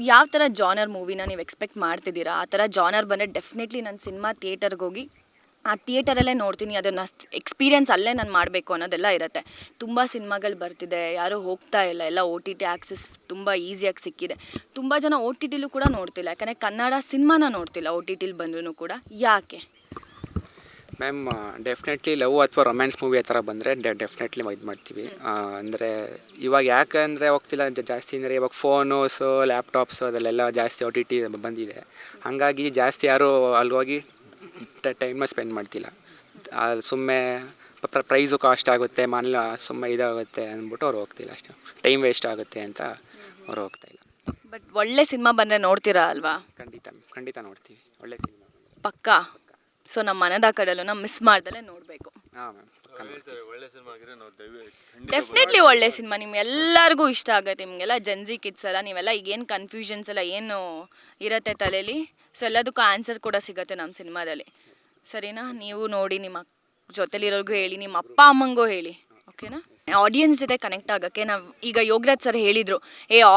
ಯಾವ ಥರ ಜಾನರ್ ಮೂವಿನ ನೀವು ಎಕ್ಸ್ಪೆಕ್ಟ್ ಮಾಡ್ತಿದ್ದೀರಾ? ಆ ಥರ ಜಾನರ್ ಬಂದರೆ ಡೆಫಿನೆಟ್ಲಿ ನಾನು ಸಿನಿಮಾ ಥಿಯೇಟರ್ಗೆ ಹೋಗಿ ಆ ಥಿಯೇಟರಲ್ಲೇ ನೋಡ್ತೀನಿ, ಅದನ್ನು ಎಕ್ಸ್ಪೀರಿಯೆನ್ಸ್ ಅಲ್ಲೇ ನಾನು ಮಾಡಬೇಕು ಅನ್ನೋದೆಲ್ಲ ಇರುತ್ತೆ. ತುಂಬ ಸಿನಿಮಾಗಳು ಬರ್ತಿದೆ, ಯಾರೂ ಹೋಗ್ತಾ ಇಲ್ಲ, ಎಲ್ಲ OTT ಆ್ಯಕ್ಸಸ್ ತುಂಬ ಈಸಿಯಾಗಿ ಸಿಕ್ಕಿದೆ. ತುಂಬ ಜನ OTTಲೂ ಕೂಡ ನೋಡ್ತಿಲ್ಲ, ಯಾಕಂದರೆ ಕನ್ನಡ ಸಿನಿಮಾನ ನೋಡ್ತಿಲ್ಲ OTTಲಿ ಬಂದ್ರೂ ಕೂಡ. ಯಾಕೆ ಮ್ಯಾಮ್? ಡೆಫಿನೆಟ್ಲಿ ಲವ್ ಅಥವಾ ರೊಮ್ಯಾನ್ಸ್ ಮೂವಿ ಆ ಥರ ಬಂದರೆ ಡೆಫಿನೆಟ್ಲಿ ಇದು ಮಾಡ್ತೀವಿ. ಅಂದರೆ ಇವಾಗ ಯಾಕಂದರೆ ಹೋಗ್ತಿಲ್ಲ ಜಾಸ್ತಿ ಅಂದರೆ, ಇವಾಗ ಫೋನೋಸು ಲ್ಯಾಪ್ಟಾಪ್ಸು ಅದಲ್ಲೆಲ್ಲ ಜಾಸ್ತಿ OTT ಬಂದಿದೆ. ಹಾಗಾಗಿ ಜಾಸ್ತಿ ಯಾರೂ ಅಲ್ಲಿ ಹೋಗಿ ಟೈಮ್ನ ಸ್ಪೆಂಡ್ ಮಾಡ್ತಿಲ್ಲ. ಸುಮ್ಮನೆ ಪ್ರೈಸು ಕಾಸ್ಟ್ ಆಗುತ್ತೆ, ಮನೇಲಿ ಸುಮ್ಮನೆ ಇದಾಗುತ್ತೆ ಅಂದ್ಬಿಟ್ಟು ಅವ್ರು ಹೋಗ್ತಿಲ್ಲ ಅಷ್ಟೇ. ಟೈಮ್ ವೇಸ್ಟ್ ಆಗುತ್ತೆ ಅಂತ ಅವ್ರು ಹೋಗ್ತಾಯಿಲ್ಲ. ಬಟ್ ಒಳ್ಳೆ ಸಿನಿಮಾ ಬಂದರೆ ನೋಡ್ತೀರಾ ಅಲ್ವಾ? ಖಂಡಿತ ನೋಡ್ತೀವಿ. ಒಳ್ಳೆ ಸಿನಿಮಾ ಪಕ್ಕ. ಸೊ ನಮ್ಮ ಮನದ ಕಡೆಲ್ಲೂ ಮಿಸ್ ಮಾಡ್ದಲೇ ನೋಡಬೇಕು. ಹಾಂ ಮ್ಯಾಮ್ ಒಳ್ಳೆ ಸಿನಿಮಾ ಆಗಿದ್ರೆ ನಾವು ಡೆಫಿನೆಟ್ಲಿ ಒಳ್ಳೆ ಸಿನಿಮಾ, ನಿಮ್ಗೆಲ್ಲರಿಗೂ ಇಷ್ಟ ಆಗುತ್ತೆ. ನಿಮಗೆಲ್ಲ ಜೆನ್ಜಿ ಕಿಡ್ಸ್ ಎಲ್ಲ ನೀವೆಲ್ಲ ಈಗೇನು ಕನ್ಫ್ಯೂಷನ್ಸ್ ಎಲ್ಲ ಏನು ಇರುತ್ತೆ ತಲೆಯಲ್ಲಿ, ಸೊ ಎಲ್ಲದಕ್ಕೂ ಆನ್ಸರ್ ಕೂಡ ಸಿಗುತ್ತೆ ನಮ್ಮ ಸಿನಿಮಾದಲ್ಲಿ. ಸರಿನಾ? ನೀವು ನೋಡಿ, ನಿಮ್ಮ ಜೊತೆಲಿರೋರ್ಗೂ ಹೇಳಿ, ನಿಮ್ಮ ಅಪ್ಪ ಅಮ್ಮಂಗೂ ಹೇಳಿ. ಓಕೆನಾ? ಆಡಿಯನ್ಸ್ ಜೊತೆ ಕನೆಕ್ಟ್ ಆಗೋಕ್ಕೆ ನಾವು ಈಗ ಯೋಗರಾಜ್ ಸರ್ ಹೇಳಿದರು,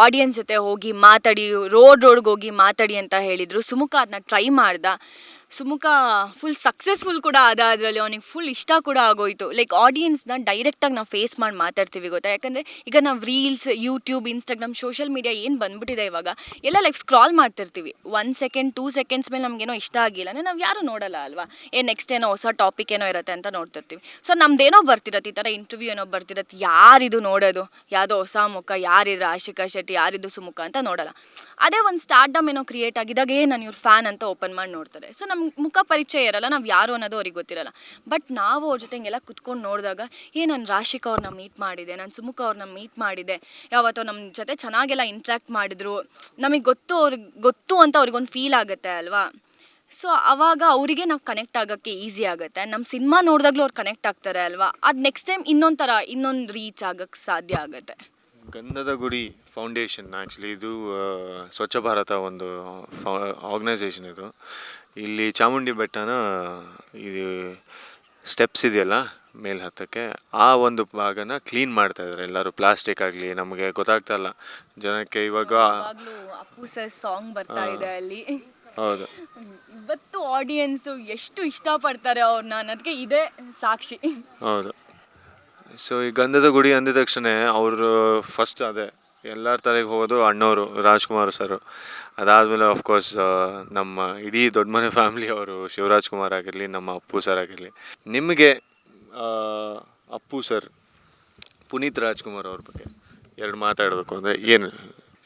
ಆಡಿಯನ್ಸ್ ಜೊತೆ ಹೋಗಿ ಮಾತಾಡಿ, ರೋಡ್ಗೆ ಹೋಗಿ ಮಾತಾಡಿ ಅಂತ ಹೇಳಿದರು. ಸುಮುಖ ಅದನ್ನ ಟ್ರೈ ಮಾಡ್ದ. ಸುಮುಖ ಫುಲ್ ಸಕ್ಸಸ್ಫುಲ್ ಕೂಡ ಆದ. ಅದರಲ್ಲಿ ಅವನಿಗೆ ಫುಲ್ ಇಷ್ಟ ಕೂಡ ಆಗೋಯಿತು. ಲೈಕ್ ಆಡಿಯನ್ಸ್ನ ಡೈರೆಕ್ಟಾಗಿ ನಾವು ಫೇಸ್ ಮಾಡಿ ಮಾತಾಡ್ತೀವಿ ಗೊತ್ತಾ. ಯಾಕಂದರೆ ಈಗ ನಾವು reels, YouTube, Instagram, social media ಏನು ಬಂದುಬಿಟ್ಟಿದೆ ಇವಾಗ, ಎಲ್ಲ ಲೈಫ್ ಸ್ಕ್ರಾಲ್ ಮಾಡ್ತಿರ್ತೀವಿ. 1 ಸೆಕೆಂಡ್ 2 ಸೆಕೆಂಡ್ಸ್ ಮೇಲೆ ನಮಗೇನೋ ಇಷ್ಟ ಆಗಿಲ್ಲ ಅಂದರೆ ನಾವು ಯಾರೂ ನೋಡಲ್ಲ ಅಲ್ವಾ. ನೆಕ್ಸ್ಟ್ ಏನೋ ಹೊಸ ಟಾಪಿಕ್ ಏನೋ ಇರುತ್ತೆ ಅಂತ ನೋಡ್ತಿರ್ತೀವಿ. ಸೊ ನಮ್ದೇನೋ ಬರ್ತಿರತ್ತೆ, ಈ ಥರ ಇಂಟರ್ವ್ಯೂ ಏನೋ ಬರ್ತಿರತ್ತೆ, ಯಾರಿದು ನೋಡೋದು, ಯಾವುದೋ ಹೊಸ ಮುಖ, ಯಾರಿದ್ರು ಆಶಿಕಾ ಶೆಟ್ಟಿ, ಯಾರಿದು ಸುಮುಖ ಅಂತ ನೋಡಲ್ಲ. ಅದೇ ಒಂದು ಸ್ಟಾರ್ಡಮ್ ಏನೋ ಕ್ರಿಯೇಟ್ ಆಗಿದಾಗ ನಾನು ಇವ್ರ ಫ್ಯಾನ್ ಅಂತ ಓಪನ್ ಮಾಡಿ ನೋಡ್ತಾರೆ. ಸೊ ನಮ್ಗೆ ಮುಖ ಪರಿಚಯ ಇರಲ್ಲ, ನಾವು ಯಾರು ಅನ್ನೋದು ಅವ್ರಿಗೆ ಗೊತ್ತಿರಲ್ಲ. ಬಟ್ ನಾವು ಅವ್ರ ಜೊತೆ ಹಿಂಗೆಲ್ಲ ಕುತ್ಕೊಂಡು ನೋಡಿದಾಗ ನಾನು ರಾಶಿಕಾ ಅವ್ರನ್ನ ಮೀಟ್ ಮಾಡಿದೆ, ನಾನು ಸುಮುಖ ಅವ್ರನ್ನ ಮೀಟ್ ಮಾಡಿದೆ, ಯಾವತ್ತೋ ನಮ್ಮ ಜೊತೆ ಚೆನ್ನಾಗೆಲ್ಲ ಇಂಟ್ರ್ಯಾಕ್ಟ್ ಮಾಡಿದ್ರು, ನಮಗೆ ಗೊತ್ತು ಅಂತ ಅವ್ರಿಗೊಂದು ಫೀಲ್ ಆಗುತ್ತೆ ಅಲ್ವಾ. ಸೊ ಆವಾಗ ಅವರಿಗೆ ನಾವು ಕನೆಕ್ಟ್ ಆಗೋಕ್ಕೆ ಈಸಿ ಆಗುತ್ತೆ. ನಮ್ಮ ಸಿನಿಮಾ ನೋಡಿದಾಗಲೂ ಅವ್ರು ಕನೆಕ್ಟ್ ಆಗ್ತಾರೆ ಅಲ್ವಾ. ಅದು ನೆಕ್ಸ್ಟ್ ಟೈಮ್ ಇನ್ನೊಂದು ರೀಚ್ ಆಗೋಕ್ಕೆ ಸಾಧ್ಯ ಆಗುತ್ತೆ. ಗಂಧದ ಗುಡಿ ಫೌಂಡೇಶನ್ ಆ್ಯಕ್ಚುಲಿ ಇದು ಸ್ವಚ್ಛ ಭಾರತ ಒಂದು ಆರ್ಗನೈಸೇಷನ್. ಇದು ಇಲ್ಲಿ ಚಾಮುಂಡಿ ಬೆಟ್ಟನ ಇದು ಸ್ಟೆಪ್ಸ್ ಇದೆಯಲ್ಲ ಮೇಲೆ ಹತ್ತಕ್ಕೆ, ಆ ಒಂದು ಭಾಗನ ಕ್ಲೀನ್ ಮಾಡ್ತಾ ಇದ್ದಾರೆ ಎಲ್ಲರೂ. ಪ್ಲಾಸ್ಟಿಕ್ ಆಗಲಿ ನಮಗೆ ಗೊತ್ತಾಗ್ತಾ ಇಲ್ಲ ಜನಕ್ಕೆ. ಇವಾಗ ಅಪ್ಪು ಸರ್ ಸಾಂಗ್ ಬರ್ತಾ ಇದೆ ಅಲ್ಲಿ. ಹೌದು, ಇವತ್ತು ಆಡಿಯನ್ಸು ಎಷ್ಟು ಇಷ್ಟಪಡ್ತಾರೆ ಅವ್ರನ್ನ ಅನ್ನೋದಕ್ಕೆ ಇದೇ ಸಾಕ್ಷಿ. ಹೌದು. ಸೊ ಈ ಗಂಧದ ಗುಡಿ ಅಂದಿದ ತಕ್ಷಣ ಅವರು ಫಸ್ಟ್ ಅದೇ ಎಲ್ಲರ ತಲೆಗೆ ಹೋಗೋದು ಅಣ್ಣವರು ರಾಜ್ಕುಮಾರ್ ಸರು. ಅದಾದಮೇಲೆ ಆಫ್ಕೋರ್ಸ್ ನಮ್ಮ ಇಡೀ ದೊಡ್ಡ ಮನೆ ಫ್ಯಾಮಿಲಿ ಅವರು, ಶಿವರಾಜ್ ಕುಮಾರ್ ಆಗಿರಲಿ, ನಮ್ಮ ಅಪ್ಪು ಸರ್ ಆಗಿರಲಿ. ನಿಮಗೆ ಅಪ್ಪು ಸರ್, ಪುನೀತ್ ರಾಜ್ಕುಮಾರ್ ಅವ್ರ ಬಗ್ಗೆ 2 ಮಾತಾಡಬೇಕು ಅಂದರೆ ಏನು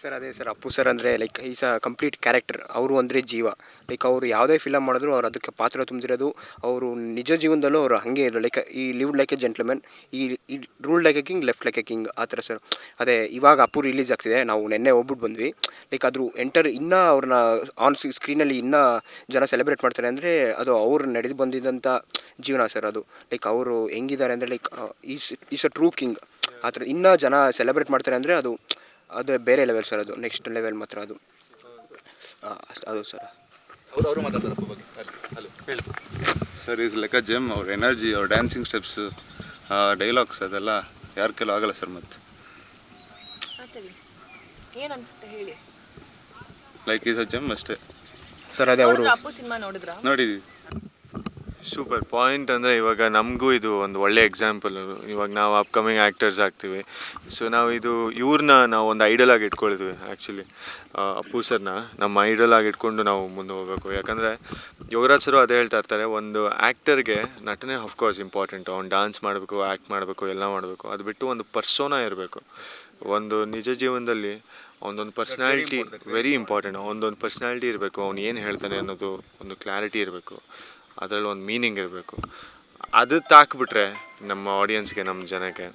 ಸರ್? ಅದೇ ಸರ್, ಅಪ್ಪು ಸರ್ ಅಂದರೆ like is a complete character. ಅವರು ಅಂದರೆ ಜೀವ. ಲೈಕ್ ಅವರು ಯಾವುದೇ ಫಿಲಮ್ ಮಾಡಿದ್ರು ಅವ್ರು ಅದಕ್ಕೆ ಪಾತ್ರ ತುಂಬಿರೋದು. ಅವರು ನಿಜ ಜೀವನದಲ್ಲೂ ಅವರು ಹಾಗೆ ಇರೋ ಲೈಕ್ ಈ ಲಿವ್ ಲೈಕ್ ಎ ಜೆಂಟ್ಲ್ಮನ್, ಈ rule like A king, left like A king, ಆ ಥರ ಸರ್. ಅದೇ ಇವಾಗ ಅಪ್ಪು ರಿಲೀಸ್ ಆಗ್ತಿದೆ, ನಾವು ನೆನ್ನೆ ಹೋಗ್ಬಿಟ್ಟು ಬಂದ್ವಿ. ಲೈಕ್ ಅದ್ರ ಇನ್ನೂ ಅವ್ರನ್ನ ಆನ್ ಸ್ಕ್ರೀನಲ್ಲಿ ಇನ್ನೂ ಜನ ಸೆಲೆಬ್ರೇಟ್ ಮಾಡ್ತಾರೆ ಅಂದರೆ ಅದು ಅವ್ರು ನಡೆದು ಬಂದಿದ್ದಂಥ ಜೀವನ ಸರ್. ಅದು ಲೈಕ್ ಅವರು ಹೆಂಗಿದ್ದಾರೆ ಅಂದರೆ like is a true king. ಆ ಥರ ಇನ್ನೂ ಜನ ಸೆಲೆಬ್ರೇಟ್ ಮಾಡ್ತಾರೆ ಅಂದರೆ ಅದು ಬೇರೆ ಲೆವೆಲ್ ಸರ್. ಅದು ನೆಕ್ಸ್ಟ್ ಲೆವೆಲ್ ಮಾತ್ರ ಅದು ಸರ್. ಅವರು ಮಾತಾಡ್ತಾರೆ ಬಗ್ಗೆ ಹೇಳಿ sir. Is like a GeM. ಅವ್ರ ಎನರ್ಜಿ, ಅವ್ರ ಡ್ಯಾನ್ಸಿಂಗ್ ಸ್ಟೆಪ್ಸ್, ಡೈಲಾಗ್ಸ್ ಅದೆಲ್ಲ ಯಾರ ಕೈಲೂ ಆಗಲ್ಲ ಸರ್. ಮತ್ತು ಏನನ್ಸುತ್ತೆ ಹೇಳಿ. ಲೈಕ್ ಈಸ್ ಅ ಜೆಮ್ ಅಷ್ಟೇ ಸರ್. ಅದೇ ಅವರು ಅಪ್ಪು ಸಿನಿಮಾ ನೋಡಿದ್ರಾ? ನೋಡಿದ್ವಿ. Super point. ಅಂದರೆ ಇವಾಗ ನಮಗೂ ಇದು ಒಂದು ಒಳ್ಳೆ ಎಕ್ಸಾಂಪಲ್. ಇವಾಗ ನಾವು ಅಪ್ಕಮಿಂಗ್ ಆ್ಯಕ್ಟರ್ಸ್ ಆಗ್ತೀವಿ. ಸೊ ನಾವು ಇವ್ರನ್ನ ನಾವು ಒಂದು ಐಡಲ್ ಆಗಿ ಇಟ್ಕೊಳ್ತೀವಿ. ಆ್ಯಕ್ಚುಲಿ ಅಪ್ಪು ಸರ್ನ ನಮ್ಮ ಐಡಲ್ ಆಗಿ ಇಟ್ಕೊಂಡು ನಾವು ಮುಂದೆ ಹೋಗಬೇಕು. ಯಾಕಂದರೆ ಯೋಗರಾಜ್ ಸರು ಅದೇ ಹೇಳ್ತಾ ಇರ್ತಾರೆ, ಒಂದು ಆ್ಯಕ್ಟರ್ಗೆ ನಟನೆ ಆಫ್ಕೋರ್ಸ್ ಇಂಪಾರ್ಟೆಂಟು. ಅವ್ನು ಡಾನ್ಸ್ ಮಾಡಬೇಕು, ಆ್ಯಕ್ಟ್ ಮಾಡಬೇಕು, ಎಲ್ಲ ಮಾಡಬೇಕು. ಅದು ಬಿಟ್ಟು ಒಂದು ಪರ್ಸೋನಾ ಇರಬೇಕು. ಒಂದು ನಿಜ ಜೀವನದಲ್ಲಿ ಅವನದೊಂದು ಪರ್ಸ್ನಾಲಿಟಿ ವೆರಿ ಇಂಪಾರ್ಟೆಂಟ್. ಅವನದೊಂದು ಪರ್ಸ್ನಾಲಿಟಿ ಇರಬೇಕು. ಅವ್ನು ಏನು ಹೇಳ್ತಾನೆ ಅನ್ನೋದು ಒಂದು ಕ್ಲಾರಿಟಿ ಇರಬೇಕು. ಅದರಲ್ಲಿ ಒಂದು ಮೀನಿಂಗ್ ಇರಬೇಕು. ಅದು ತಾಕ್ಬಿಟ್ರೆ ನಮ್ಮ ಆಡಿಯನ್ಸ್ಗೆ, ನಮ್ಮ ಜನಕ್ಕೆ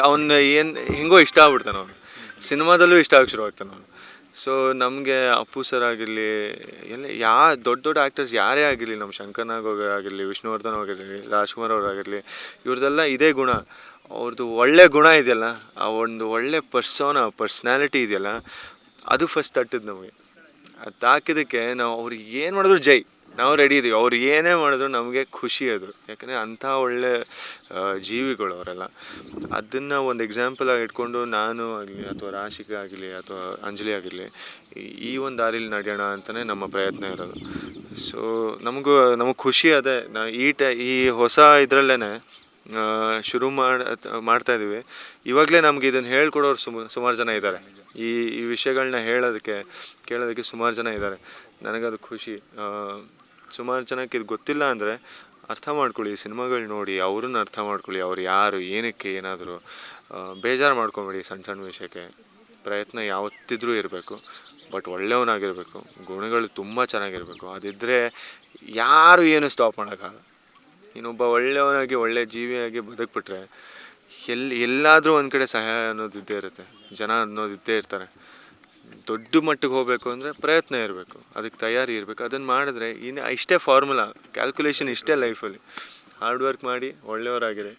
ಅವನು ಏನು ಹಿಂಗೋ ಇಷ್ಟ ಆಗ್ಬಿಡ್ತಾನೆ. ಅವನು ಸಿನಿಮಾದಲ್ಲೂ ಇಷ್ಟ ಆಗಿ ಶುರು ಆಗ್ತಾನೆ ಅವನು. ಸೊ ನಮಗೆ ಅಪ್ಪು ಸರ್ ಆಗಿರಲಿ, ದೊಡ್ಡ ಆ್ಯಕ್ಟರ್ಸ್ ಯಾರೇ ಆಗಿರಲಿ, ನಮ್ಮ ಶಂಕರ್ನಾಗ್ ಆಗಿರಲಿ, ವಿಷ್ಣುವರ್ಧನ್ ಆಗಿರಲಿ, ರಾಜ್ಕುಮಾರ್ ಅವರಾಗಿರಲಿ, ಇವ್ರದ್ದೆಲ್ಲ ಇದೇ ಗುಣ. ಅವ್ರದ್ದು ಒಳ್ಳೆ ಗುಣ ಇದೆಯಲ್ಲ, ಆ ಒಂದು ಒಳ್ಳೆ ಪರ್ಸ್ನಾಲಿಟಿ ಇದೆಯಲ್ಲ, ಅದು ಫಸ್ಟ್ ತಟ್ಟಿದ್ದು ನಮಗೆ. ಅದು ತಾಕಿದ್ದಕ್ಕೆ ನಾವು ಅವ್ರಿಗೆ ಏನು ಮಾಡಿದ್ರು ಜೈ, ನಾವು ರೆಡಿ ಇದ್ದೀವಿ. ಅವ್ರು ಏನೇ ಮಾಡಿದ್ರು ನಮಗೆ ಖುಷಿ ಅದು. ಯಾಕಂದರೆ ಅಂಥ ಒಳ್ಳೆ ಜೀವಿಗಳು ಅವರೆಲ್ಲ. ಅದನ್ನು ಒಂದು ಎಕ್ಸಾಂಪಲ್ ಆಗಿ ಇಟ್ಕೊಂಡು ನಾನು ಆಗಲಿ ಅಥವಾ ರಾಶಿಕಾ ಆಗಲಿ ಅಥವಾ ಅಂಜಲಿ ಆಗಿರಲಿ ಈ ಒಂದು ದಾರಿಲಿ ನಡೆಯೋಣ ಅಂತಲೇ ನಮ್ಮ ಪ್ರಯತ್ನ ಇರೋದು. ಸೊ ನಮಗೆ ಖುಷಿ ಅದೇ. ಈ ಹೊಸ ಇದರಲ್ಲೇ ಶುರು ಮಾಡ್ತಾಯಿದ್ದೀವಿ. ಇವಾಗಲೇ ನಮ್ಗೆ ಇದನ್ನು ಹೇಳ್ಕೊಡೋರು ಸುಮಾರು ಜನ ಇದ್ದಾರೆ. ಈ ವಿಷಯಗಳನ್ನ ಕೇಳೋದಕ್ಕೆ ಸುಮಾರು ಜನ ಇದ್ದಾರೆ. ನನಗದು ಖುಷಿ. ಸುಮಾರು ಜನಕ್ಕೆ ಇದು ಗೊತ್ತಿಲ್ಲ ಅಂದರೆ ಅರ್ಥ ಮಾಡ್ಕೊಳ್ಳಿ, ಸಿನಿಮಾಗಳು ನೋಡಿ, ಅವ್ರನ್ನ ಅರ್ಥ ಮಾಡ್ಕೊಳ್ಳಿ. ಅವ್ರು ಯಾರು, ಏನಕ್ಕೆ, ಏನಾದರೂ ಬೇಜಾರು ಮಾಡ್ಕೊಬೇಡಿ. ಸಣ್ಣ ವಿಷಯಕ್ಕೆ ಪ್ರಯತ್ನ ಯಾವತ್ತಿದ್ರೂ ಇರಬೇಕು. ಬಟ್ ಒಳ್ಳೆಯವನಾಗಿರಬೇಕು, ಗುಣಗಳು ತುಂಬ ಚೆನ್ನಾಗಿರಬೇಕು. ಅದಿದ್ದರೆ ಯಾರು ಏನು ಸ್ಟಾಪ್ ಮಾಡೋಕ್ಕಾಗಲ್ಲ. ಇನ್ನೊಬ್ಬ ಒಳ್ಳೆಯವನಾಗಿ ಒಳ್ಳೆ ಜೀವಿಯಾಗಿ ಬದುಕ್ಬಿಟ್ರೆ ಎಲ್ಲಾದರೂ ಒಂದು ಕಡೆ ಸಹಾಯ ಅನ್ನೋದು ಇದ್ದೇ ಇರುತ್ತೆ. ಜನ ಅನ್ನೋದು ಇದ್ದೇ ಇರ್ತಾರೆ. ದೊಡ್ಡ ಮಟ್ಟಿಗೆ ಹೋಗಬೇಕು ಅಂದರೆ ಪ್ರಯತ್ನ ಇರಬೇಕು, ಅದಕ್ಕೆ ತಯಾರಿ ಇರಬೇಕು. ಅದನ್ನು ಮಾಡಿದ್ರೆ ಇನ್ನು ಇಷ್ಟೇ ಫಾರ್ಮುಲಾ, ಕ್ಯಾಲ್ಕುಲೇಷನ್ ಇಷ್ಟೇ ಲೈಫಲ್ಲಿ. ಹಾರ್ಡ್ ವರ್ಕ್ ಮಾಡಿ ಒಳ್ಳೆಯವರಾಗಿರಿ,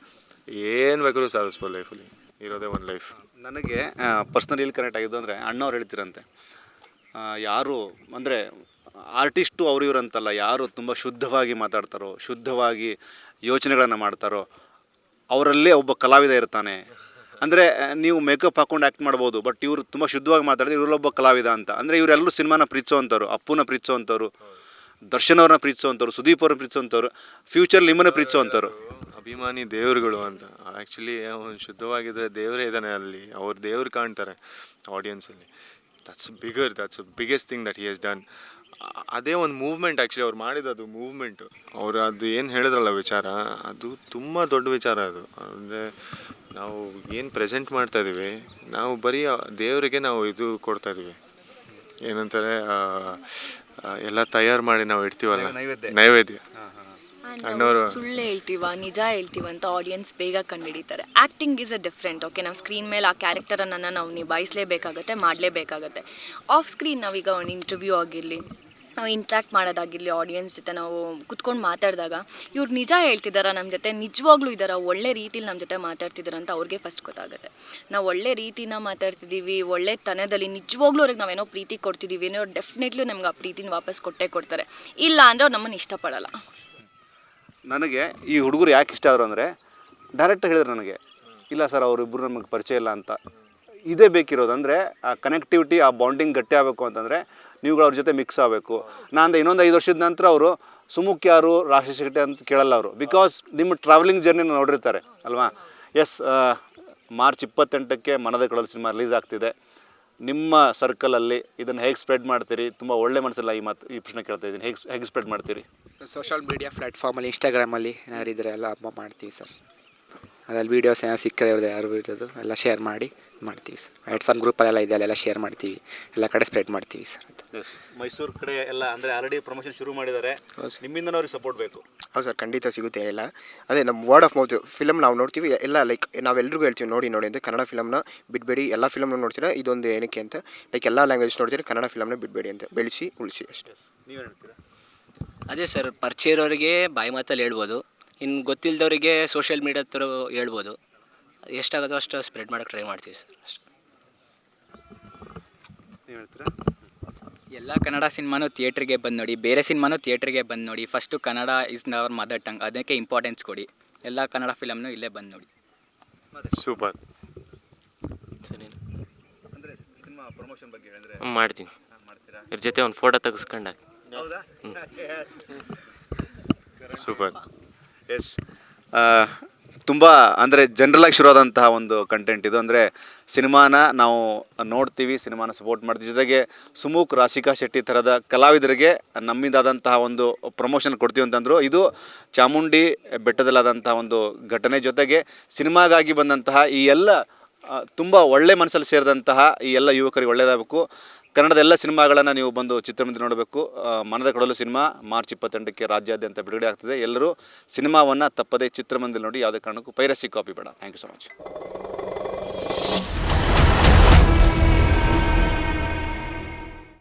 ಏನು ಬೇಕಾದ್ರೂ ಸಾಧಿಸ್ಬೋದು ಲೈಫಲ್ಲಿ. ಇರೋದೇ ಒಂದು ಲೈಫ್. ನನಗೆ ಪರ್ಸ್ನಲಿ ಇಲ್ಲಿ ಕನೆಕ್ಟ್ ಆಗಿದ್ದು ಅಂದರೆ ಅಣ್ಣವ್ರು ಹೇಳ್ತಿರಂತೆ, ಯಾರು ಅಂದರೆ ಆರ್ಟಿಸ್ಟು ಅವರು ಇವರು ಅಂತಲ್ಲ, ಯಾರು ತುಂಬ ಶುದ್ಧವಾಗಿ ಮಾತಾಡ್ತಾರೋ, ಶುದ್ಧವಾಗಿ ಯೋಚನೆಗಳನ್ನು ಮಾಡ್ತಾರೋ ಅವರಲ್ಲೇ ಒಬ್ಬ ಕಲಾವಿದ ಇರ್ತಾನೆ. ಅಂದರೆ ನೀವು ಮೇಕಪ್ ಹಾಕ್ಕೊಂಡು ಆ್ಯಕ್ಟ್ ಮಾಡ್ಬೋದು, ಬಟ್ ಇವರು ತುಂಬ ಶುದ್ಧವಾಗಿ ಮಾತಾಡಿದ್ರೆ ಇವರಲ್ಲೊಬ್ಬ ಕಲಾವಿದ ಅಂತ. ಅಂದರೆ ಇವರೆಲ್ಲರೂ ಸಿನಿಮಾನ ಪ್ರೀತಿಸೋವಂಥವ್ರು, ಅಪ್ಪುನ ಪ್ರೀತಿಸೋವಂಥವ್ರು, ದರ್ಶನ್ ಅವ್ರನ್ನ ಪ್ರೀತಿಸೋವಂಥವ್ರು, ಸುದೀಪ್ ಅವ್ರನ್ನ ಪ್ರೀತಿಸೋವಂಥವ್ರು, ಫ್ಯೂಚರ್ ನಿಮ್ಮನ್ನ ಪ್ರೀತಿಸೋವಂಥವ್ರು. ಅಭಿಮಾನಿ ದೇವರುಗಳು ಅಂತ. ಆ್ಯಕ್ಚುಲಿ ಅವನು ಶುದ್ಧವಾಗಿದ್ದರೆ ದೇವರೇ ಇದ್ದಾನೆ ಅಲ್ಲಿ, ಅವ್ರು ದೇವ್ರು ಕಾಣ್ತಾರೆ ಆಡಿಯನ್ಸಲ್ಲಿ. That's biggest thing that he has done. ಅದೇ ಒಂದು ಮೂವ್ಮೆಂಟ್. ಆ್ಯಕ್ಚುಲಿ ಅವ್ರು ಮಾಡಿದ್ದು ಮೂವ್ಮೆಂಟು, ಅವರು ಅದು ಏನು ಹೇಳಿದ್ರಲ್ಲ ವಿಚಾರ, ಅದು ತುಂಬ ದೊಡ್ಡ ವಿಚಾರ. ಅದು ಅಂದರೆ ನಾವು ಏನು ಪ್ರೆಸೆಂಟ್ ಮಾಡ್ತಾಯಿದ್ದೀವಿ, ನಾವು ಬರೀ ದೇವರಿಗೆ ನಾವು ಇದು ಕೊಡ್ತಾಯಿದ್ದೀವಿ, ಏನಂತಾರೆ ಎಲ್ಲ ತಯಾರು ಮಾಡಿ ನಾವು ಇಡ್ತೀವಲ್ಲ, ನೈವೇದ್ಯ. ಸುಳ್ಳು ಹೇಳ್ತೀವ ನಿಜ ಹೇಳ್ತೀವ ಅಂತ ಆಡಿಯನ್ಸ್ ಬೇಗ ಕಂಡುಹಿಡಿತಾರೆ. Acting is a different. Okay, ನಾವು ಸ್ಕ್ರೀನ್ ಮೇಲೆ ಆ ಕ್ಯಾರೆಕ್ಟರನ್ನು ನಾವು ನಿಭಾಯಿಸಲೇಬೇಕಾಗತ್ತೆ, ಮಾಡಲೇಬೇಕಾಗತ್ತೆ. ಆಫ್ ಸ್ಕ್ರೀನ್ ನಾವೀಗ ಒಂದು ಇಂಟರ್ವ್ಯೂ ಆಗಿರಲಿ, ನಾವು ಇಂಟ್ರ್ಯಾಕ್ಟ್ ಮಾಡೋದಾಗಿರಲಿ, ಆಡಿಯನ್ಸ್ ಜೊತೆ ನಾವು ಕುತ್ಕೊಂಡು ಮಾತಾಡಿದಾಗ ಇವ್ರು ನಿಜ ಹೇಳ್ತಿದ್ದಾರಾ ನಮ್ಮ ಜೊತೆ, ನಿಜವಾಗ್ಲೂ ಇದ್ದಾರಾ, ಒಳ್ಳೆ ರೀತಿಲಿ ನಮ್ಮ ಜೊತೆ ಮಾತಾಡ್ತಿದ್ದಾರೆ ಅಂತ ಅವ್ರಿಗೆ ಫಸ್ಟ್ ಗೊತ್ತಾಗುತ್ತೆ. ನಾವು ಒಳ್ಳೆ ರೀತಿನ ಮಾತಾಡ್ತಿದ್ದೀವಿ, ಒಳ್ಳೆ ತನದಲ್ಲಿ ನಿಜವಾಗ್ಲೂ ಅವ್ರಿಗೆ ನಾವೇನೋ ಪ್ರೀತಿ ಕೊಡ್ತಿದ್ದೀವಿ ಅನ್ನೋ ಡೆಫಿನೆಟ್ಲಿ ನಮ್ಗೆ ಆ ಪ್ರೀತಿನ ವಾಪಸ್ ಕೊಟ್ಟೇ ಕೊಡ್ತಾರೆ. ಇಲ್ಲ ಅಂದರೆ ಅವ್ರು ನಮ್ಮನ್ನು ಇಷ್ಟಪಡಲ್ಲ. ನನಗೆ ಈ ಹುಡುಗರು ಯಾಕೆ ಇಷ್ಟ ಆದರು ಅಂದರೆ ಡೈರೆಕ್ಟಾಗಿ ಹೇಳಿದ್ರು ನನಗೆ, ಇಲ್ಲ ಸರ್ ಅವರಿಬ್ಬರು ನಮಗೆ ಪರಿಚಯ ಇಲ್ಲ ಅಂತ. ಇದೇ ಬೇಕಿರೋದು. ಅಂದರೆ ಆ ಕನೆಕ್ಟಿವಿಟಿ, ಆ ಬಾಂಡಿಂಗ್ ಗಟ್ಟಿ ಆಗಬೇಕು ಅಂತಂದರೆ ನೀವುಗಳು ಅವ್ರ ಜೊತೆ ಮಿಕ್ಸ್ ಆಗಬೇಕು. ನಾನು ಇನ್ನೊಂದು 5 ವರ್ಷದ ನಂತರ ಅವರು ಸುಮುಖ್ ಯಾರು, ರಾಶಿ ಶೆಟ್ಟಿ ಅಂತ ಕೇಳಲ್ಲ ಅವರು, ಬಿಕಾಸ್ ನಿಮ್ಮ ಟ್ರಾವೆಲಿಂಗ್ ಜರ್ನಿನ ನೋಡಿರ್ತಾರೆ ಅಲ್ವಾ. ಎಸ್, ಮಾರ್ಚ್ 28ಕ್ಕೆ ಮನದ ಕೊಳಲು ಸಿನಿಮಾ ರಿಲೀಸ್ ಆಗ್ತಿದೆ. ನಿಮ್ಮ ಸರ್ಕಲಲ್ಲಿ ಇದನ್ನು ಹೇಗೆ ಸ್ಪ್ರೆಡ್ ಮಾಡ್ತೀರಿ? ತುಂಬ ಒಳ್ಳೆ ಮನಸ್ಸಲ್ಲ ಈ ಪ್ರಶ್ನೆ ಕೇಳ್ತಾ ಇದ್ದೀನಿ. ಹೇಗೆ ಸ್ಪ್ರೆಡ್ ಮಾಡ್ತೀರಿ? ಸೋಷಲ್ ಮೀಡಿಯಾ ಪ್ಲ್ಯಾಟ್ಫಾರ್ಮಲ್ಲಿ, ಇನ್ಸ್ಟಾಗ್ರಾಮಲ್ಲಿ ಯಾರಿದ್ರೆ ಎಲ್ಲ ಮಾಡ್ತೀವಿ ಸರ್. ಅದ್ರಲ್ಲಿ ವೀಡಿಯೋಸ್ ಏನಾದ್ರು ಸಿಕ್ಕರೆ ಅವ್ರದ್ದು ಯಾರು ವೀಡಿಯೋದು ಎಲ್ಲ ಶೇರ್ ಮಾಡ್ತೀವಿ ಸರ್. ವಾಟ್ಸಪ್ ಗ್ರೂಪಲ್ಲೆಲ್ಲ ಇದೆ, ಅಲ್ಲೆಲ್ಲ ಶೇರ್ ಮಾಡ್ತೀವಿ, ಎಲ್ಲ ಕಡೆ ಸ್ಪ್ರೆಡ್ ಮಾಡ್ತೀವಿ ಸರ್. ಎಸ್, ಮೈಸೂರು ಕಡೆ ಎಲ್ಲ ಅಂದರೆ ಆಲ್ರೆಡಿ ಪ್ರಮೋಷನ್ ಶುರು ಮಾಡಿದ್ದಾರೆ, ನಿಮ್ಮಿಂದ ಅವ್ರಿಗೆ ಸಪೋರ್ಟ್ ಬೇಕು. ಹೌದು ಸರ್, ಖಂಡಿತ ಸಿಗುತ್ತೆ. ಏನಿಲ್ಲ, ಅದೇ ನಮ್ಮ ವರ್ಡ್ ಆಫ್ ಮೌತ್ ಫಿಲಮ್ ನಾವು ನೋಡ್ತೀವಿ ಎಲ್ಲ, ಲೈಕ್ ನಾವೆಲ್ಲರಿಗೂ ಹೇಳ್ತೀವಿ ನೋಡಿ ಅಂತ. ಕನ್ನಡ ಫಿಲಮ್ನ ಬಿಡಬೇಡಿ, ಎಲ್ಲ ಫಿಲಮ್ನ ನೋಡ್ತೀರಾ, ಇದೊಂದು ಏನಕ್ಕೆ ಅಂತ, ಲೈಕ್ ಎಲ್ಲ ಲ್ಯಾಂಗ್ವೇಜ್ ನೋಡ್ತೀರಾ, ಕನ್ನಡ ಫಿಲಮ್ನ ಬಿಡಬೇಡಿ ಅಂತ, ಬೆಳೆಸಿ ಉಳಿಸಿ ಅಷ್ಟೇ. ನೀವು ಹೇಳ್ತೀರಾ? ಅದೇ ಸರ್, ಪರಿಚಯ ಇರೋರಿಗೆ ಬಾಯಿ ಮಾತಲ್ಲಿ ಹೇಳ್ಬೋದು, ಇನ್ನು ಗೊತ್ತಿಲ್ಲದವರಿಗೆ ಸೋಷಿಯಲ್ ಮೀಡಿಯಾ ಥರ ಹೇಳ್ಬೋದು. ಎಷ್ಟಾಗುತ್ತೋ ಅಷ್ಟು ಸ್ಪ್ರೆಡ್ ಮಾಡೋಕ್ಕೆ ಟ್ರೈ ಮಾಡ್ತೀವಿ ಸರ್ ಅಷ್ಟೇ. ನೀವು ಹೇಳ್ತೀರಾ? ಎಲ್ಲ ಕನ್ನಡ ಸಿನಿಮಾನು ಥಿಯೇಟ್ರಿಗೆ ಬಂದು ನೋಡಿ, ಬೇರೆ ಸಿನಿಮಾನು ಥಿಯೇಟ್ರಿಗೆ ಬಂದು ನೋಡಿ. First Kannada is our mother tongue, ಅದಕ್ಕೆ ಇಂಪಾರ್ಟೆನ್ಸ್ ಕೊಡಿ. ಎಲ್ಲ ಕನ್ನಡ ಫಿಲಮ್ನು ಇಲ್ಲೇ ಬಂದು ನೋಡಿ. ಸೂಪರ್. ಸರಿ, ಅಂದರೆ ಸಿನಿಮಾ ಪ್ರಮೋಷನ್ ಬಗ್ಗೆ ಹೇಳಿದ್ರೆ ಮಾಡ್ತೀನಿ. ಮಾಡ್ತೀರಾ? ಇದ್ರ ಜೊತೆ ಒಂದು ಫೋಟೋ ತೆಗೆಸ್ಕೊಂಡು ಹೌದಾ? ಸೂಪರ್. ಎಸ್, ತುಂಬ ಅಂದರೆ ಜನರಲಾಗಿ ಶುರುವಾದಂತಹ ಒಂದು ಕಂಟೆಂಟ್ ಇದು. ಅಂದರೆ ಸಿನಿಮಾನ ನಾವು ನೋಡ್ತೀವಿ, ಸಿನಿಮಾನ ಸಪೋರ್ಟ್ ಮಾಡ್ತೀವಿ, ಜೊತೆಗೆ ಸುಮುಖ್, ರಾಶಿಕಾ ಶೆಟ್ಟಿ ಥರದ ಕಲಾವಿದರಿಗೆ ನಮ್ಮಿಂದಾದಂತಹ ಒಂದು ಪ್ರಮೋಷನ್ ಕೊಡ್ತೀವಿ ಅಂತಂದರು. ಇದು ಚಾಮುಂಡಿ ಬೆಟ್ಟದಲ್ಲಾದಂತಹ ಒಂದು ಘಟನೆ, ಜೊತೆಗೆ ಸಿನಿಮಾಗಾಗಿ ಬಂದಂತಹ ಈ ಎಲ್ಲ ತುಂಬ ಒಳ್ಳೆ ಮನಸ್ಸಲ್ಲಿ ಸೇರಿದಂತಹ ಈ ಎಲ್ಲ ಯುವಕರಿಗೆ ಒಳ್ಳೆಯದಾಗಬೇಕು. ಕನ್ನಡದ ಎಲ್ಲ ಸಿನಿಮಾಗಳನ್ನು ನೀವು ಬಂದು ಚಿತ್ರಮಂದಿರ ನೋಡಬೇಕು. ಮನದ ಕೊಡಲು ಸಿನಿಮಾ ಮಾರ್ಚ್ 28ಕ್ಕೆ ರಾಜ್ಯಾದ್ಯಂತ ಬಿಡುಗಡೆ ಆಗ್ತದೆ. ಎಲ್ಲರೂ ಸಿನಿಮಾವನ್ನು ತಪ್ಪದೇ ಚಿತ್ರಮಂದಿರ ನೋಡಿ, ಯಾವುದೇ ಕಾರಣಕ್ಕೂ ಪೈರಸಿ ಕಾಪಿ ಬೇಡ. Thank you so much.